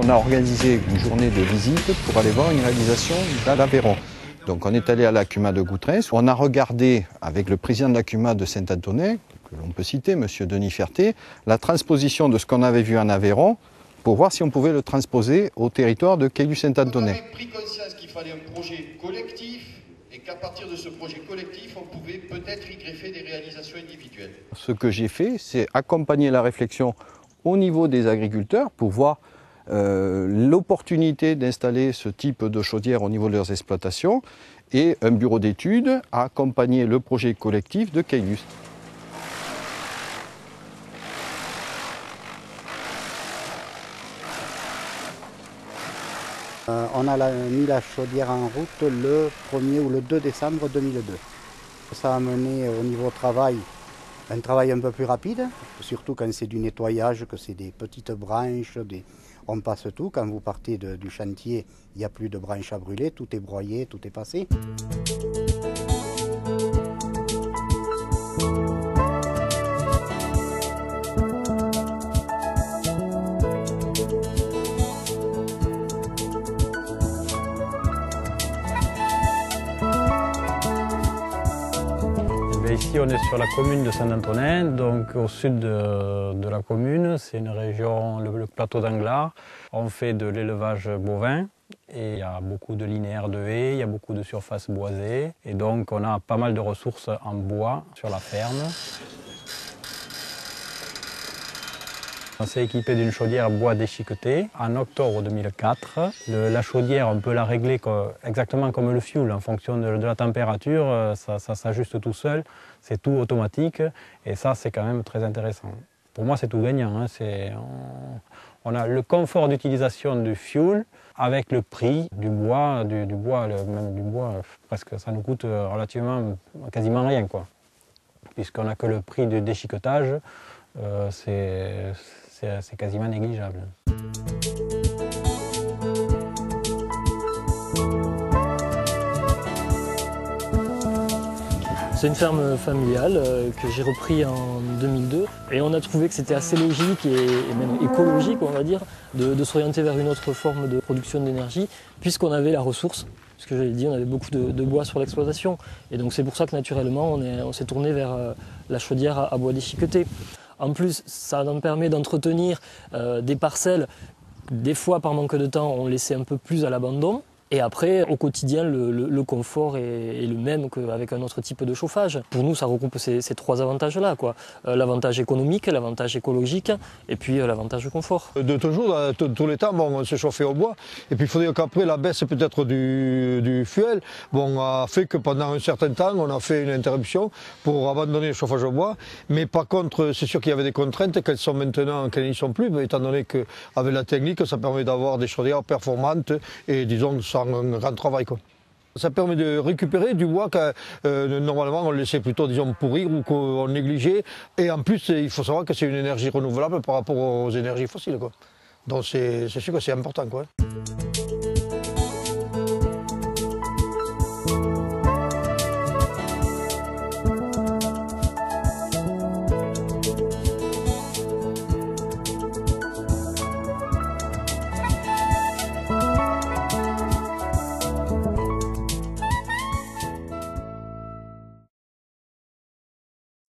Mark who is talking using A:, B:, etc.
A: On a organisé une journée de visite pour aller voir une réalisation à l'Aveyron. Donc on est allé à la CUMA de Goutrens. On a regardé avec le président de la CUMA de Saint-Antonin, que l'on peut citer, M. Denis Ferté, la transposition de ce qu'on avait vu en Aveyron pour voir si on pouvait le transposer au territoire de Caylus-Saint-Antonin.
B: On avait pris conscience qu'il fallait un projet collectif et qu'à partir de ce projet collectif, on pouvait peut-être y greffer des réalisations individuelles.
A: Ce que j'ai fait, c'est accompagner la réflexion au niveau des agriculteurs pour voir l'opportunité d'installer ce type de chaudière au niveau de leurs exploitations et un bureau d'études a accompagné le projet collectif de Caylus.
C: On a mis la chaudière en route le 1er ou le 2 décembre 2002. Ça a mené au niveau travail un travail un peu plus rapide, surtout quand c'est du nettoyage, que c'est des petites branches, on passe tout. Quand vous partez du chantier, il n'y a plus de branches à brûler, tout est broyé, tout est passé.
D: Ici, on est sur la commune de Saint-Antonin, donc au sud de la commune. C'est une région, le plateau d'Anglars. On fait de l'élevage bovin et il y a beaucoup de linéaires de haies, il y a beaucoup de surfaces boisées. Et donc, on a pas mal de ressources en bois sur la ferme. On s'est équipé d'une chaudière bois déchiqueté en octobre 2004. La chaudière, on peut la régler exactement comme le fioul, en fonction de la température, ça s'ajuste tout seul, c'est tout automatique et ça c'est quand même très intéressant. Pour moi c'est tout gagnant, hein. On a le confort d'utilisation du fioul avec le prix du bois, même du bois, presque ça nous coûte relativement quasiment rien, quoi. Puisqu'on n'a que le prix du déchiquetage, c'est quasiment négligeable.
E: C'est une ferme familiale que j'ai repris en 2002 et on a trouvé que c'était assez logique et même écologique, on va dire, de s'orienter vers une autre forme de production d'énergie puisqu'on avait la ressource. Ce que j'avais dit, on avait beaucoup de bois sur l'exploitation et donc c'est pour ça que naturellement on s'est tourné vers la chaudière à bois déchiqueté. En plus, ça nous permet d'entretenir des parcelles, des fois par manque de temps, on laissait un peu plus à l'abandon. Et après, au quotidien, le confort est le même qu'avec un autre type de chauffage. Pour nous, ça regroupe ces trois avantages-là, quoi. L'avantage économique, l'avantage écologique et puis l'avantage confort.
F: De toujours, tous les temps, bon, on se chauffait au bois. Et puis il faudrait qu'après, la baisse peut-être du fuel a fait que pendant un certain temps, on a fait une interruption pour abandonner le chauffage au bois. Mais par contre, c'est sûr qu'il y avait des contraintes qu'elles sont maintenant, qu'elles n'y sont plus, étant donné qu'avec la technique, ça permet d'avoir des chaudières performantes et disons sans un grand travail, quoi. Ça permet de récupérer du bois que normalement on laissait plutôt, disons, pourrir ou qu'on négligeait. Et en plus, il faut savoir que c'est une énergie renouvelable par rapport aux énergies fossiles, quoi. Donc c'est sûr que c'est important, quoi.